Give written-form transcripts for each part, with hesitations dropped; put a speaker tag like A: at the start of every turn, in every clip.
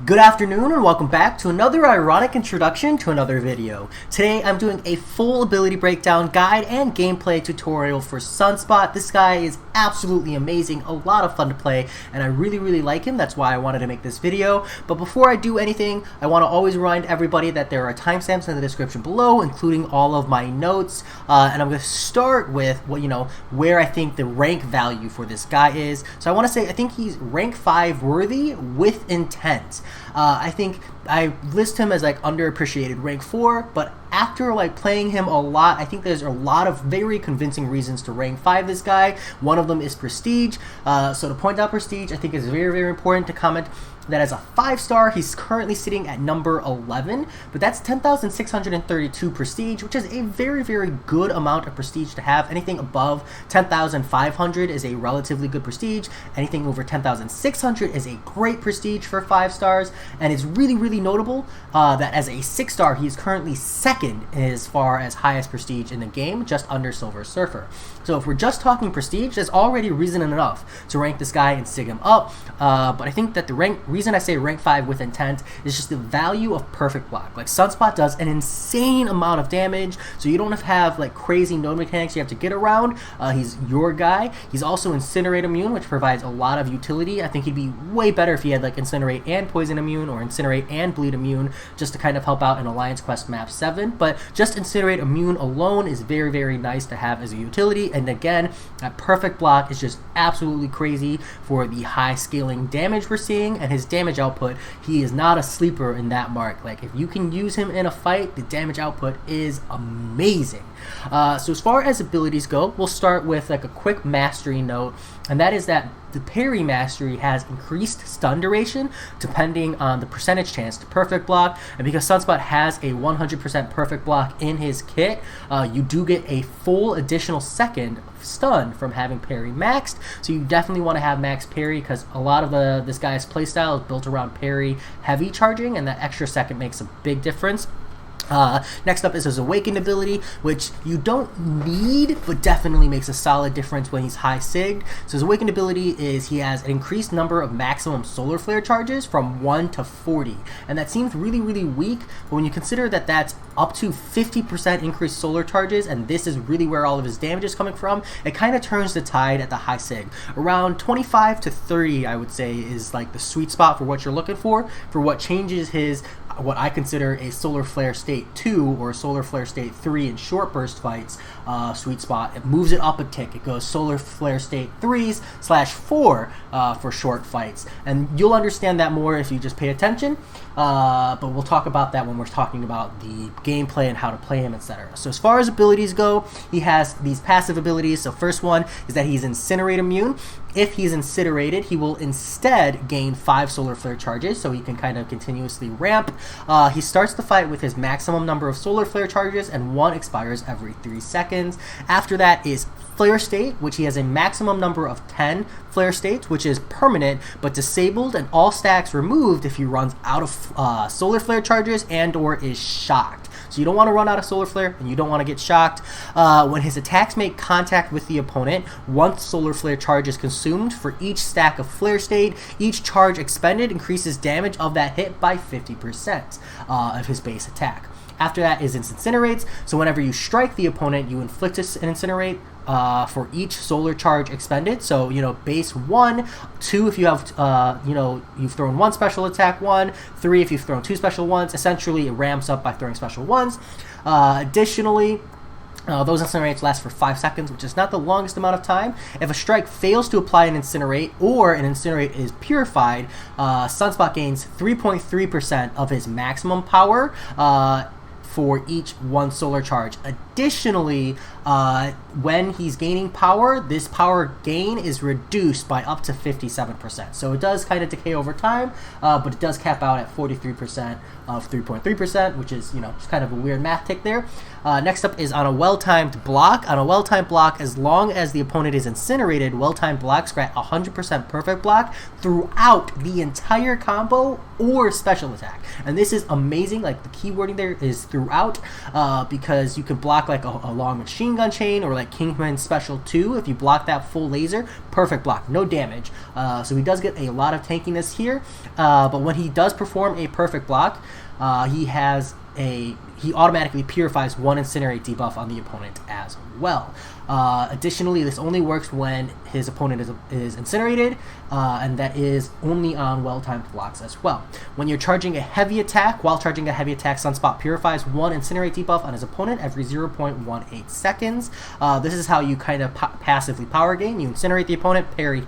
A: Good afternoon and welcome back to another ironic introduction to another video. Today I'm doing a full ability breakdown guide and gameplay tutorial for Sunspot. This guy is absolutely amazing, a lot of fun to play, and I really like him. That's why I wanted to make this video. But before I do anything, I want to always remind everybody that there are timestamps in the description below, including all of my notes. And I'm going to start with where I think the rank value for this guy is. So I want to say I think he's rank 5 worthy with intent. I think I list him as like underappreciated rank 4, but after like playing him a lot, I think there's a lot of very convincing reasons to rank 5 this guy. One of them is prestige. So to point out prestige, I think is very important to comment that as a 5-star, he's currently sitting at number 11, but that's 10,632 prestige, which is a very good amount of prestige to have. Anything above 10,500 is a relatively good prestige. Anything over 10,600 is a great prestige for 5 stars, and it's really notable that as a 6-star, he's currently second as far as highest prestige in the game, just under Silver Surfer. So if we're just talking prestige, there's already reason enough to rank this guy and sig him up, but I think that the reason I say rank 5 with intent is just the value of perfect block. Like Sunspot does an insane amount of damage, so you don't have like crazy node mechanics you have to get around. He's your guy. He's also Incinerate Immune, which provides a lot of utility. I think he'd be way better if he had like Incinerate and Poison Immune or Incinerate and Bleed Immune, just to kind of help out in Alliance Quest Map 7. But just Incinerate Immune alone is very nice to have as a utility. And again, that perfect block is just absolutely crazy for the high scaling damage we're seeing, and his damage output, he is not a sleeper in that mark. Like if you can use him in a fight, the damage output is amazing. So as far as abilities go, we'll start with like a quick mastery note, and that is that the parry mastery has increased stun duration depending on the percentage chance to perfect block, and because Sunspot has a 100% perfect block in his kit, you do get a full additional second stun from having parry maxed. So you definitely want to have max parry, because a lot of this guy's playstyle is built around parry heavy charging, and that extra second makes a big difference. Next up is his awakened ability, which you don't need but definitely makes a solid difference when he's high sigged. So his awakened ability is he has an increased number of maximum solar flare charges from 1 to 40, and that seems really weak, but when you consider that that's up to 50% increased solar charges, and this is really where all of his damage is coming from, it kind of turns the tide at the high sig. Around 25 to 30 I would say is like the sweet spot for what you're looking for what changes his what I consider a Solar Flare State 2 or Solar Flare State 3 in short burst fights sweet spot. It moves it up a tick. It goes Solar Flare State 3/4 for short fights. And you'll understand that more if you just pay attention, but we'll talk about that when we're talking about the gameplay and how to play him, etc. So as far as abilities go, he has these passive abilities. So first one is that he's Incinerate Immune. If he's incinerated, he will instead gain 5 solar flare charges, so he can kind of continuously ramp. He starts the fight with his maximum number of solar flare charges, and 1 expires every 3 seconds. After that is Flare State, which he has a maximum number of 10 flare states, which is permanent but disabled, and all stacks removed if he runs out of solar flare charges and or is shocked. So you don't want to run out of solar flare, and you don't want to get shocked. When his attacks make contact with the opponent, 1 solar flare charge is consumed for each stack of flare state. Each charge expended increases damage of that hit by 50% of his base attack. After that is Incinerates. So whenever you strike the opponent, you inflict an Incinerate for each solar charge expended. So base 1, 2 if you have you've thrown 1 special attack 1, 3 if you've thrown 2 special ones. Essentially it ramps up by throwing special ones. Additionally, those Incinerates last for 5 seconds, which is not the longest amount of time. If a strike fails to apply an Incinerate or an Incinerate is purified, Sunspot gains 3.3% of his maximum power for each 1 solar charge. Additionally, when he's gaining power, this power gain is reduced by up to 57%. So it does kind of decay over time, but it does cap out at 43% of 3.3%, which is, just kind of a weird math tick there. Next up is on a well-timed block. On a well-timed block, as long as the opponent is incinerated, well-timed blocks grant 100% perfect block throughout the entire combo or special attack. And this is amazing. Like the key wording there is throughout throughout because you can block like a long machine gun chain or like Kingpin Special 2. If you block that full laser, perfect block, no damage. So he does get a lot of tankiness here, but when he does perform a perfect block, he automatically purifies 1 Incinerate debuff on the opponent as well. Additionally, this only works when his opponent is incinerated, and that is only on well-timed blocks as well. When you're charging a heavy attack, Sunspot purifies 1 Incinerate debuff on his opponent every 0.18 seconds. This is how you kind of passively power gain. You incinerate the opponent, parry,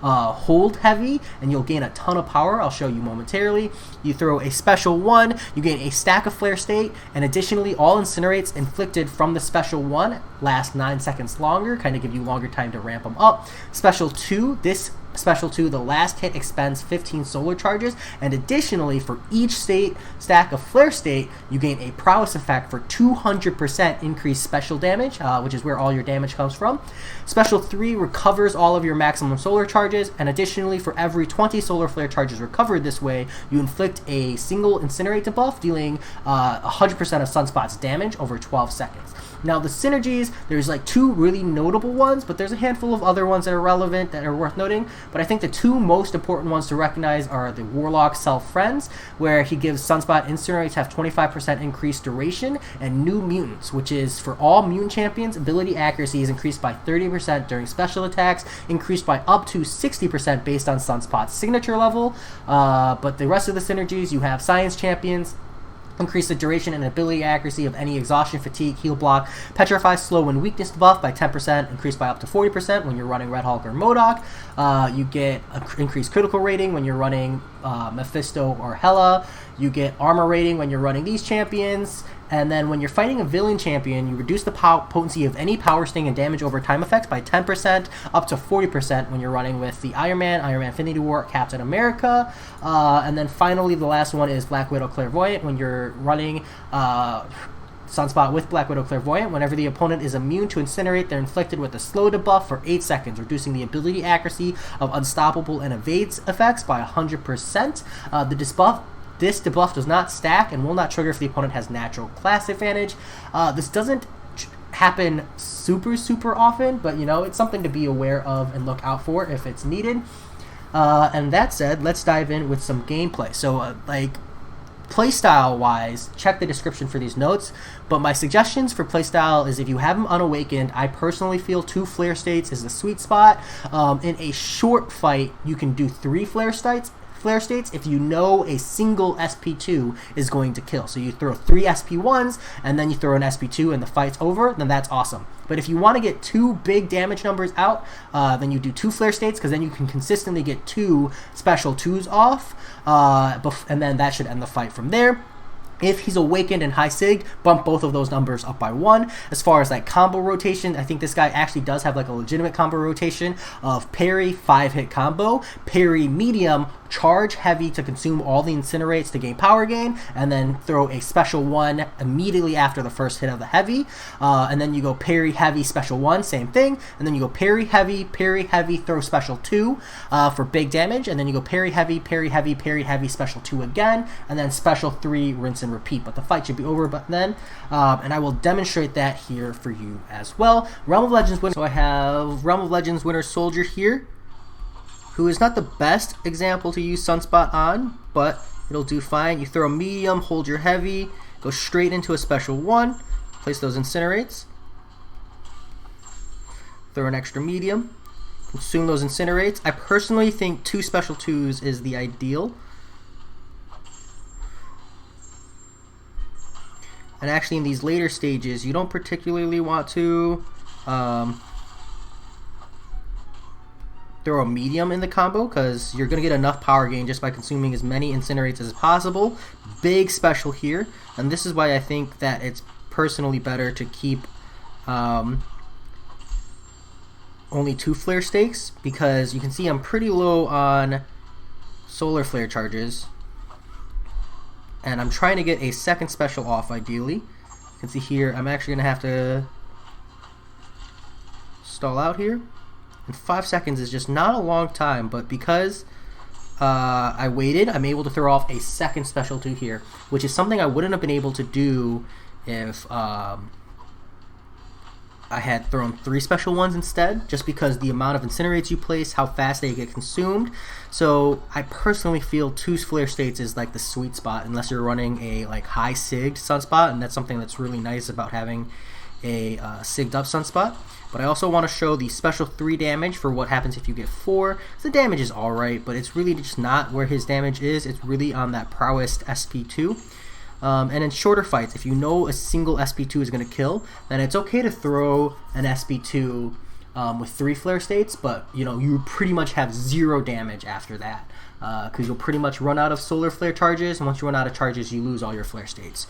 A: hold heavy, and you'll gain a ton of power. I'll show you momentarily. You throw a special 1, you gain a stack of flare state, and additionally all incinerates inflicted from the special 1 last 9 seconds longer, kind of give you longer time to ramp them up. Special 2, the last hit expends 15 solar charges, and additionally for each stack of flare state, you gain a prowess effect for 200% increased special damage, which is where all your damage comes from. Special 3 recovers all of your maximum solar charges, and additionally for every 20 solar flare charges recovered this way, you inflict a single incinerate debuff, dealing 100% of Sunspot's damage over 12 seconds. Now the synergies, there's like 2 really notable ones, but there's a handful of other ones that are relevant that are worth noting. But I think the 2 most important ones to recognize are the Warlock Self-Friends, where he gives Sunspot Incinerates have 25% increased duration, and New Mutants, which is for all mutant champions, ability accuracy is increased by 30% during special attacks, increased by up to 60% based on Sunspot's signature level. But the rest of the synergies, you have Science Champions, increase the duration and ability accuracy of any exhaustion, fatigue, heal block, petrify, slow, and weakness buff by 10%, increased by up to 40% when you're running Red Hulk or MODOK. You get increased critical rating when you're running Mephisto or Hela. You get armor rating when you're running these champions. And then when you're fighting a villain champion, you reduce the potency of any power sting and damage over time effects by 10%, up to 40% when you're running with the Iron Man Infinity War, Captain America. And then finally, the last one is Black Widow Clairvoyant. When you're running Sunspot with Black Widow Clairvoyant, whenever the opponent is immune to Incinerate, they're inflicted with a slow debuff for 8 seconds, reducing the ability accuracy of Unstoppable and Evades effects by 100%. This debuff does not stack and will not trigger if the opponent has natural class advantage. This doesn't happen super often, but you know, it's something to be aware of and look out for if it's needed. And that said, let's dive in with some gameplay. So playstyle wise, check the description for these notes, but my suggestions for playstyle is if you have them unawakened, I personally feel 2 flare states is the sweet spot. In a short fight, you can do 3 flare states if you know a single SP2 is going to kill. So you throw 3 SP1s and then you throw an SP2 and the fight's over, then that's awesome. But if you want to get 2 big damage numbers out, then you do 2 flare states, because then you can consistently get 2 special 2s off, and then that should end the fight from there. If he's awakened and high sigged, bump both of those numbers up by 1. As far as like combo rotation, I think this guy actually does have like a legitimate combo rotation of parry, 5-hit combo, parry medium, charge heavy to consume all the incinerates to gain power gain, and then throw a special 1 immediately after the first hit of the heavy, and then you go parry heavy, special 1, same thing, and then you go parry heavy, throw special 2 for big damage, and then you go parry heavy, special 2 again, and then special 3, rinse and repeat. But the fight should be over by then, and I will demonstrate that here for you as well. Realm of Legends winner. So I have Realm of Legends winner Soldier here, who is not the best example to use Sunspot on, but it'll do fine. You throw a medium, hold your heavy, go straight into a special 1, place those incinerates, throw an extra medium, consume those incinerates. I personally think 2 special 2s is the ideal. And actually in these later stages, you don't particularly want to throw a medium in the combo, because you're going to get enough power gain just by consuming as many incinerates as possible. Big special here, and this is why I think that it's personally better to keep only 2 flare stakes, because you can see I'm pretty low on solar flare charges, and I'm trying to get a second special off ideally. You can see here I'm actually going to have to stall out here. And 5 seconds is just not a long time, but because I waited. I'm able to throw off a second special 2 here, which is something I wouldn't have been able to do if I had thrown 3 special 1s instead, just because the amount of incinerates you place, how fast they get consumed. So I personally feel 2 flare states is like the sweet spot, unless you're running a like high sigged Sunspot, and that's something that's really nice about having a sigged up Sunspot. But I also want to show the special 3 damage for what happens if you get 4. So the damage is alright, but it's really just not where his damage is. It's really on that prowess SP2. And in shorter fights, if you know a single SP2 is going to kill, then it's okay to throw an SP2 with 3 flare states, but you pretty much have 0 damage after that. Because you'll pretty much run out of solar flare charges, and once you run out of charges, you lose all your flare states.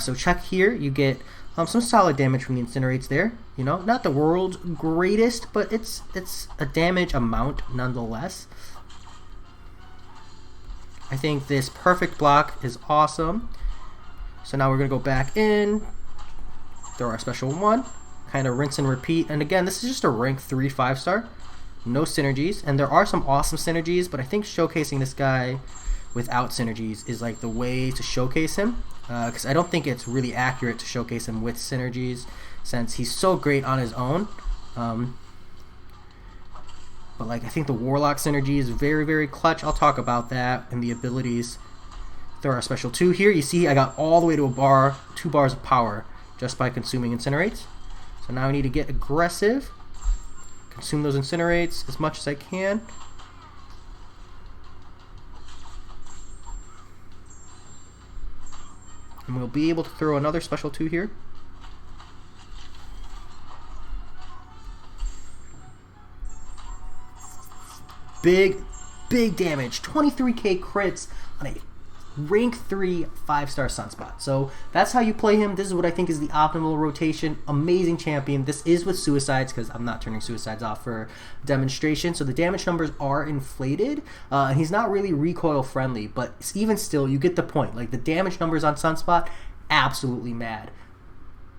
A: So check here, you get some solid damage from the incinerates there. Not the world's greatest, but it's a damage amount nonetheless. I think this perfect block is awesome. So now we're gonna go back in, throw our special 1, kind of rinse and repeat. And again, this is just a rank 3 5-star. No synergies, and there are some awesome synergies, but I think showcasing this guy without synergies is like the way to showcase him, because I don't think it's really accurate to showcase him with synergies, since he's so great on his own. But like I think the Warlock synergy is very, very clutch. I'll talk about that and the abilities. Throw our special 2 here. You see I got all the way to a bar, 2 bars of power just by consuming incinerates. So now I need to get aggressive. Consume those incinerates as much as I can. And we'll be able to throw another special 2 here. Big damage. 23k crits on a rank 3 5-star Sunspot. So that's how you play him. This is what I think is the optimal rotation. Amazing champion. This is with suicides, because I'm not turning suicides off for demonstration. So the damage numbers are inflated. And he's not really recoil friendly, but even still, you get the point. Like the damage numbers on Sunspot, absolutely mad.